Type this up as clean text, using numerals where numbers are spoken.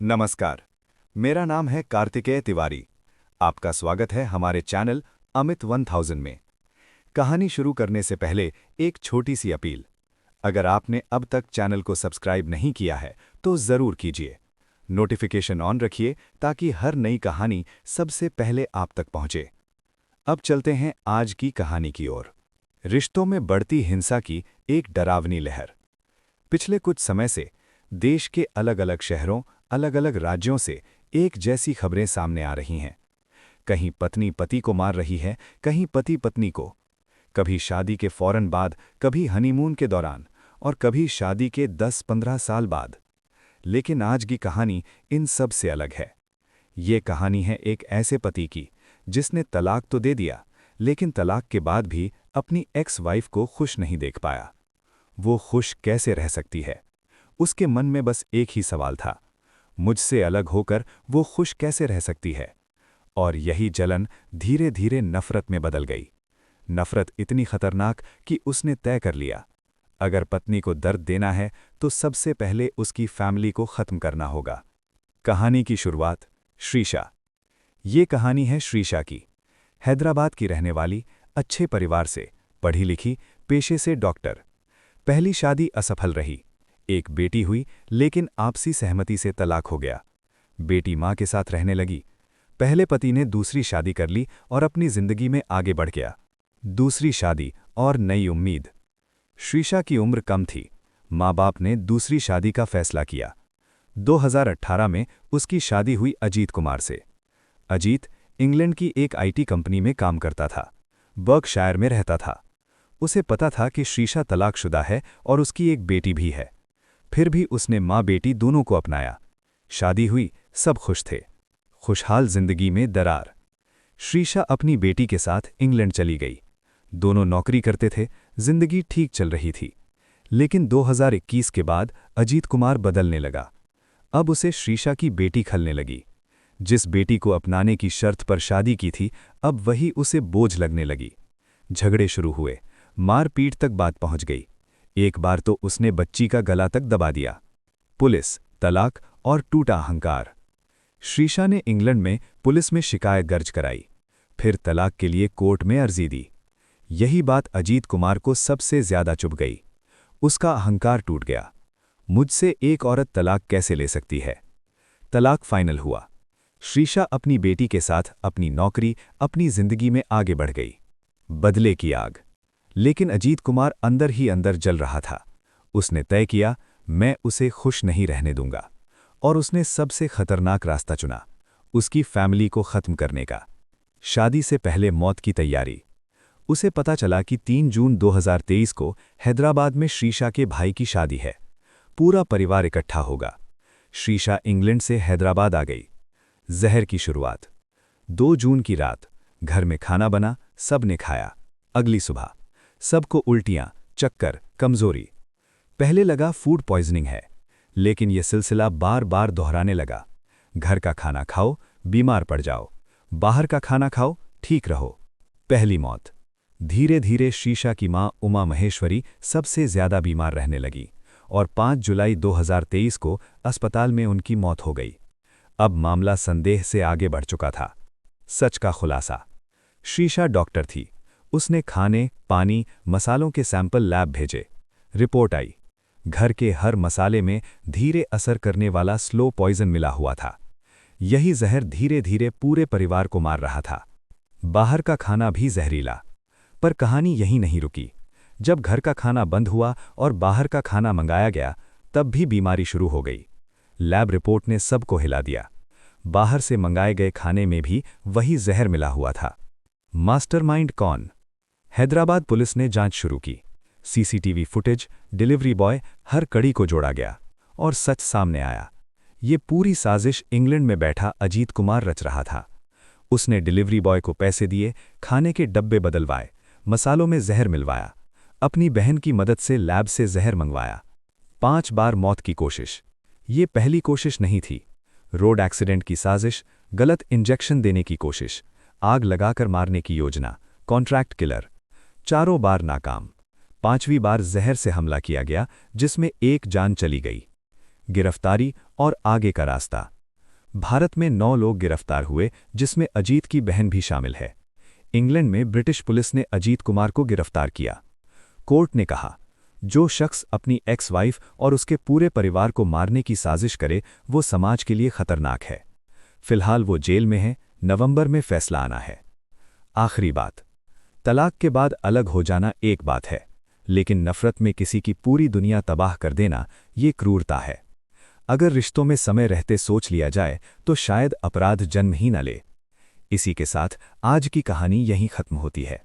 नमस्कार। मेरा नाम है कार्तिकेय तिवारी। आपका स्वागत है हमारे चैनल अमित 1000 में। कहानी शुरू करने से पहले एक छोटी सी अपील। अगर आपने अब तक चैनल को सब्सक्राइब नहीं किया है तो ज़रूर कीजिए। नोटिफिकेशन ऑन रखिए ताकि हर नई कहानी सबसे पहले आप तक पहुंचे। अब चलते हैं आज की कहानी की ओर। रिश्तों में बढ़ती हिंसा की एक डरावनी लहर। पिछले कुछ समय से देश के अलग अलग शहरों, अलग अलग राज्यों से एक जैसी खबरें सामने आ रही हैं। कहीं पत्नी पति को मार रही है, कहीं पति पत्नी को। कभी शादी के फौरन बाद, कभी हनीमून के दौरान और कभी शादी के 10-15 साल बाद। लेकिन आज की कहानी इन सब से अलग है। ये कहानी है एक ऐसे पति की जिसने तलाक तो दे दिया, लेकिन तलाक के बाद भी अपनी एक्स वाइफ को खुश नहीं देख पाया। वो खुश कैसे रह सकती है? उसके मन में बस एक ही सवाल था, मुझसे अलग होकर वो खुश कैसे रह सकती है? और यही जलन धीरे धीरे नफरत में बदल गई। नफरत इतनी खतरनाक कि उसने तय कर लिया, अगर पत्नी को दर्द देना है तो सबसे पहले उसकी फैमिली को खत्म करना होगा। कहानी की शुरुआत श्रीशा। ये कहानी है श्रीशा की। हैदराबाद की रहने वाली, अच्छे परिवार से, पढ़ी लिखी, पेशे से डॉक्टर। पहली शादी असफल रही। एक बेटी हुई, लेकिन आपसी सहमति से तलाक हो गया। बेटी मां के साथ रहने लगी। पहले पति ने दूसरी शादी कर ली और अपनी जिंदगी में आगे बढ़ गया। दूसरी शादी और नई उम्मीद। श्रीशा की उम्र कम थी। माँ बाप ने दूसरी शादी का फैसला किया। 2018 में उसकी शादी हुई अजीत कुमार से। अजीत इंग्लैंड की एक आईटी कंपनी में काम करता था। बर्कशायर में रहता था। उसे पता था कि श्रीशा तलाकशुदा है और उसकी एक बेटी भी है। फिर भी उसने माँ बेटी दोनों को अपनाया। शादी हुई, सब खुश थे। खुशहाल जिंदगी में दरार। श्रीशा अपनी बेटी के साथ इंग्लैंड चली गई। दोनों नौकरी करते थे, जिंदगी ठीक चल रही थी। लेकिन 2021 के बाद अजीत कुमार बदलने लगा। अब उसे श्रीशा की बेटी खलने लगी। जिस बेटी को अपनाने की शर्त पर शादी की थी, अब वही उसे बोझ लगने लगी। झगड़े शुरू हुए, मारपीट तक बात पहुंच गई। एक बार तो उसने बच्ची का गला तक दबा दिया। पुलिस, तलाक और टूटा अहंकार। श्रीशा ने इंग्लैंड में पुलिस में शिकायत दर्ज कराई। फिर तलाक के लिए कोर्ट में अर्जी दी। यही बात अजीत कुमार को सबसे ज्यादा चुभ गई। उसका अहंकार टूट गया। मुझसे एक औरत तलाक कैसे ले सकती है? तलाक फाइनल हुआ। श्रीशा अपनी बेटी के साथ अपनी नौकरी, अपनी जिंदगी में आगे बढ़ गई। बदले की आग। लेकिन अजीत कुमार अंदर ही अंदर जल रहा था। उसने तय किया, मैं उसे खुश नहीं रहने दूंगा। और उसने सबसे खतरनाक रास्ता चुना, उसकी फैमिली को खत्म करने का। शादी से पहले मौत की तैयारी। उसे पता चला कि 3 जून 2023 को हैदराबाद में श्रीशा के भाई की शादी है। पूरा परिवार इकट्ठा होगा। श्रीशा इंग्लैंड से हैदराबाद आ गई। जहर की शुरुआत। 2 जून की रात घर में खाना बना, सब ने खाया। अगली सुबह सबको उल्टियां, चक्कर, कमजोरी। पहले लगा फूड पॉइजनिंग है, लेकिन यह सिलसिला बार बार दोहराने लगा। घर का खाना खाओ, बीमार पड़ जाओ। बाहर का खाना खाओ, ठीक रहो। पहली मौत। धीरे धीरे श्रीशा की मां उमा महेश्वरी सबसे ज्यादा बीमार रहने लगी और 5 जुलाई 2023 को अस्पताल में उनकी मौत हो गई। अब मामला संदेह से आगे बढ़ चुका था। सच का खुलासा। श्रीशा डॉक्टर थी। उसने खाने, पानी, मसालों के सैंपल लैब भेजे। रिपोर्ट आई, घर के हर मसाले में धीरे असर करने वाला स्लो पॉइजन मिला हुआ था। यही जहर धीरे धीरे पूरे परिवार को मार रहा था। बाहर का खाना भी जहरीला। पर कहानी यहीं नहीं रुकी। जब घर का खाना बंद हुआ और बाहर का खाना मंगाया गया, तब भी बीमारी शुरू हो गई। लैब रिपोर्ट ने सबको हिला दिया। बाहर से मंगाए गए खाने में भी वही जहर मिला हुआ था। मास्टरमाइंड कौन? हैदराबाद पुलिस ने जांच शुरू की। सीसीटीवी फुटेज, डिलीवरी बॉय, हर कड़ी को जोड़ा गया और सच सामने आया। ये पूरी साजिश इंग्लैंड में बैठा अजीत कुमार रच रहा था। उसने डिलीवरी बॉय को पैसे दिए, खाने के डब्बे बदलवाए, मसालों में जहर मिलवाया, अपनी बहन की मदद से लैब से जहर मंगवाया। 5 बार मौत की कोशिश। ये पहली कोशिश नहीं थी। रोड एक्सीडेंट की साजिश, गलत इंजेक्शन देने की कोशिश, आग लगाकर मारने की योजना, कॉन्ट्रैक्ट किलर। चारों बार नाकाम। 5वीं बार जहर से हमला किया गया, जिसमें एक जान चली गई। गिरफ्तारी और आगे का रास्ता। भारत में 9 लोग गिरफ्तार हुए, जिसमें अजीत की बहन भी शामिल है। इंग्लैंड में ब्रिटिश पुलिस ने अजीत कुमार को गिरफ्तार किया। कोर्ट ने कहा, जो शख्स अपनी एक्स वाइफ और उसके पूरे परिवार को मारने की साजिश करे, वो समाज के लिए खतरनाक है। फिलहाल वो जेल में है, नवंबर में फैसला आना है। आखिरी बात, तलाक के बाद अलग हो जाना एक बात है, लेकिन नफरत में किसी की पूरी दुनिया तबाह कर देना, ये क्रूरता है। अगर रिश्तों में समय रहते सोच लिया जाए तो शायद अपराध जन्म ही न ले। इसी के साथ आज की कहानी यहीं खत्म होती है।